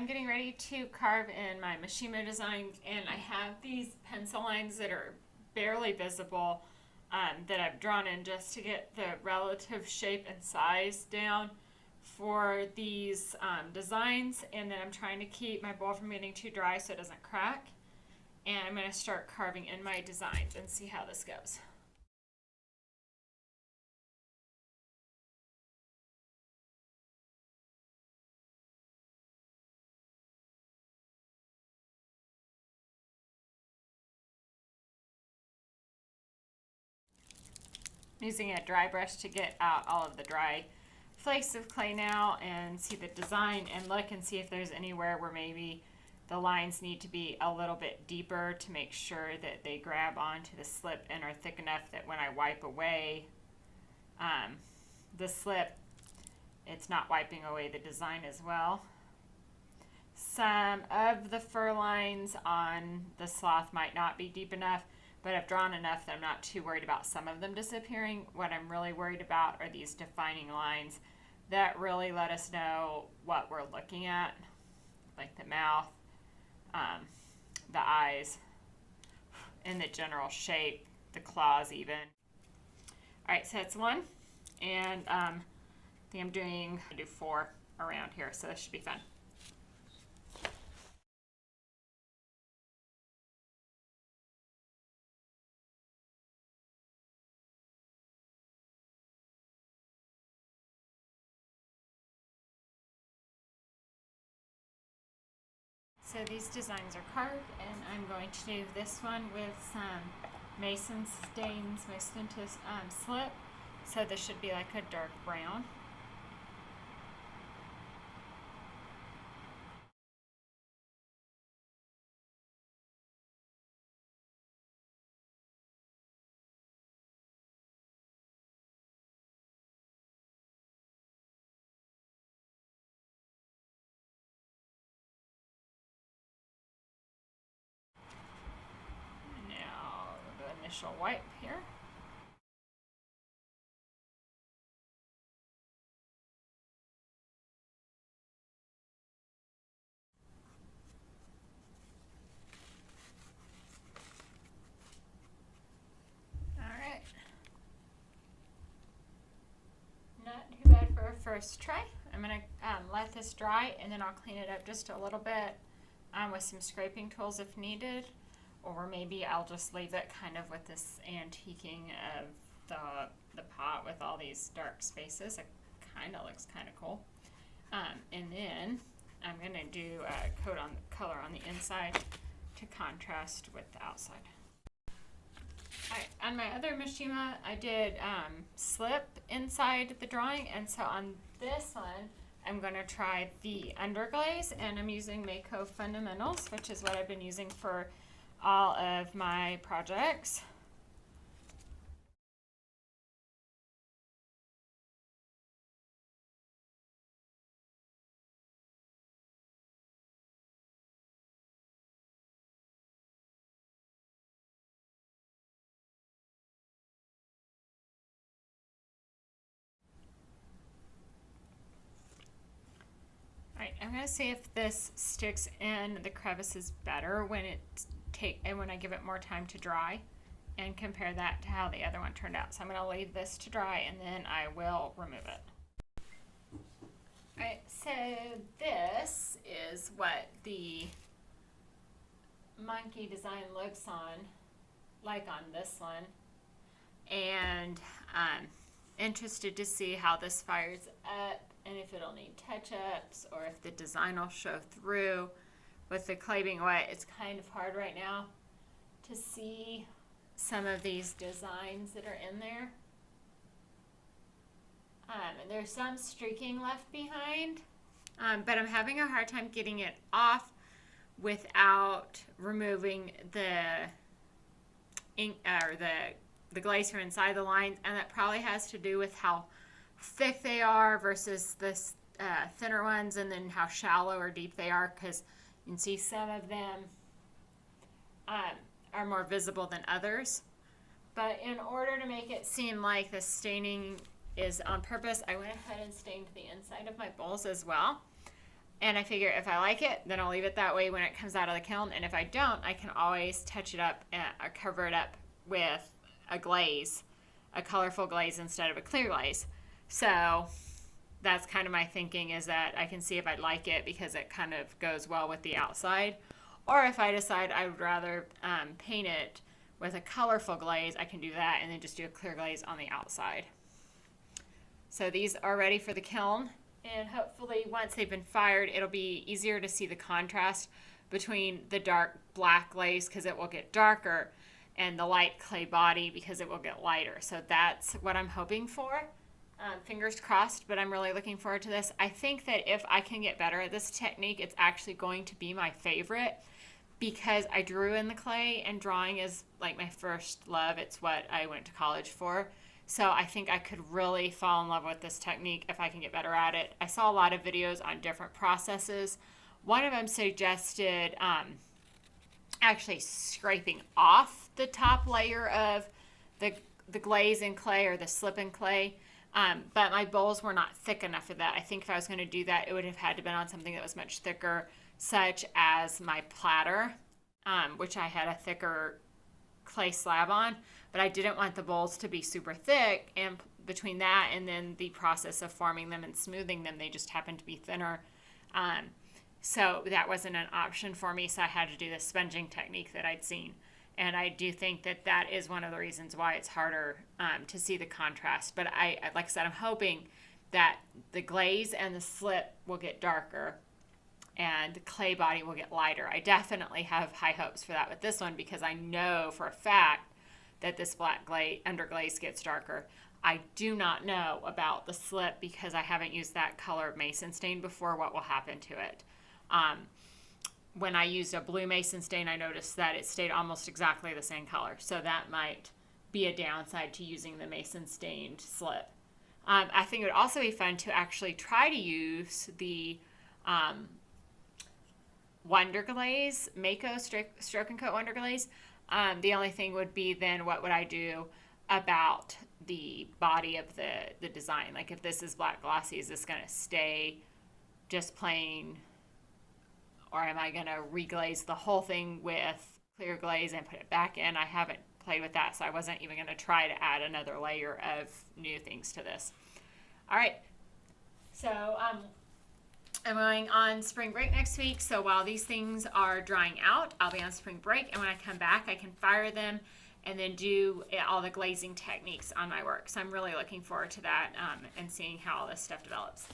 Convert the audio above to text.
I'm getting ready to carve in my Mishima designs, and I have these pencil lines that are barely visible that I've drawn in just to get the relative shape and size down for these designs. And then I'm trying to keep my bowl from getting too dry so it doesn't crack. And I'm going to start carving in my designs and see how this goes. Using a dry brush to get out all of the dry flakes of clay now and see the design and look and see if there's anywhere where maybe the lines need to be a little bit deeper to make sure that they grab onto the slip and are thick enough that when I wipe away the slip, it's not wiping away the design as well. Some of the fur lines on the sloth might not be deep enough, but I've drawn enough that I'm not too worried about some of them disappearing. What I'm really worried about are these defining lines that really let us know what we're looking at, like the mouth, the eyes, and the general shape, the claws even. All right, so that's one, and I think I do 4 around here, so this should be fun. So these designs are carved, and I'm going to do this one with some mason stains mixed into slip. So this should be like a dark brown. Now the initial wipe here. Not too bad for a first try. I'm going to let this dry, and then I'll clean it up just a little bit with some scraping tools if needed, or maybe I'll just leave it kind of with this antiquing of the pot with all these dark spaces. It kind of looks kind of cool. And then I'm going to do a coat on the color on the inside to contrast with the outside. Alright, on my other Mishima, I did slip inside the drawing, and so on this one, I'm going to try the underglaze, and I'm using Mako Fundamentals, which is what I've been using for all of my projects. I'm going to see if this sticks in the crevices better when when I give it more time to dry, and compare that to how the other one turned out. So I'm going to leave this to dry, and then I will remove it. Alright, so this is what the monkey design looks like on this one, and I'm interested to see how this fires up and if it'll need touch-ups or if the design will show through. With the clay being wet, it's kind of hard right now to see some of these designs that are in there. And there's some streaking left behind, but I'm having a hard time getting it off without removing the ink or the glaze from inside the lines, and that probably has to do with how thick they are versus the thinner ones, and then how shallow or deep they are, because you can see some of them are more visible than others. But in order to make it seem like the staining is on purpose, I went ahead and stained the inside of my bowls as well. And I figure if I like it, then I'll leave it that way when it comes out of the kiln. And if I don't, I can always touch it up and cover it up with a glaze, a colorful glaze instead of a clear glaze. So that's kind of my thinking, is that I can see if I like it because it kind of goes well with the outside. Or if I decide I would rather paint it with a colorful glaze, I can do that and then just do a clear glaze on the outside. So these are ready for the kiln. And hopefully once they've been fired, it'll be easier to see the contrast between the dark black glaze, because it will get darker, and the light clay body, because it will get lighter. So that's what I'm hoping for. Fingers crossed, but I'm really looking forward to this. I think that if I can get better at this technique, it's actually going to be my favorite, because I drew in the clay, and drawing is like my first love. It's what I went to college for. So I think I could really fall in love with this technique if I can get better at it. I saw a lot of videos on different processes. One of them suggested actually scraping off the top layer of the glaze in clay, or the slip in clay. But my bowls were not thick enough for that. I think if I was going to do that, it would have had to been on something that was much thicker, such as my platter, which I had a thicker clay slab on, but I didn't want the bowls to be super thick, and between that and then the process of forming them and smoothing them, they just happened to be thinner. So that wasn't an option for me, so I had to do the sponging technique that I'd seen. And I do think that that is one of the reasons why it's harder to see the contrast. But like I said, I'm hoping that the glaze and the slip will get darker and the clay body will get lighter. I definitely have high hopes for that with this one, because I know for a fact that this black underglaze gets darker. I do not know about the slip, because I haven't used that color of mason stain before, what will happen to it. When I used a blue mason stain, I noticed that it stayed almost exactly the same color. So that might be a downside to using the mason stained slip. I think it would also be fun to actually try to use the Wonder Glaze, Mako Stroke and Coat Wonder Glaze. The only thing would be then, what would I do about the body of the design? Like if this is black glossy, is this going to stay just plain, or am I going to reglaze the whole thing with clear glaze and put it back in? I haven't played with that, so I wasn't even going to try to add another layer of new things to this. All right, so I'm going on spring break next week, so while these things are drying out, I'll be on spring break, and when I come back, I can fire them and then do all the glazing techniques on my work. So I'm really looking forward to that and seeing how all this stuff develops.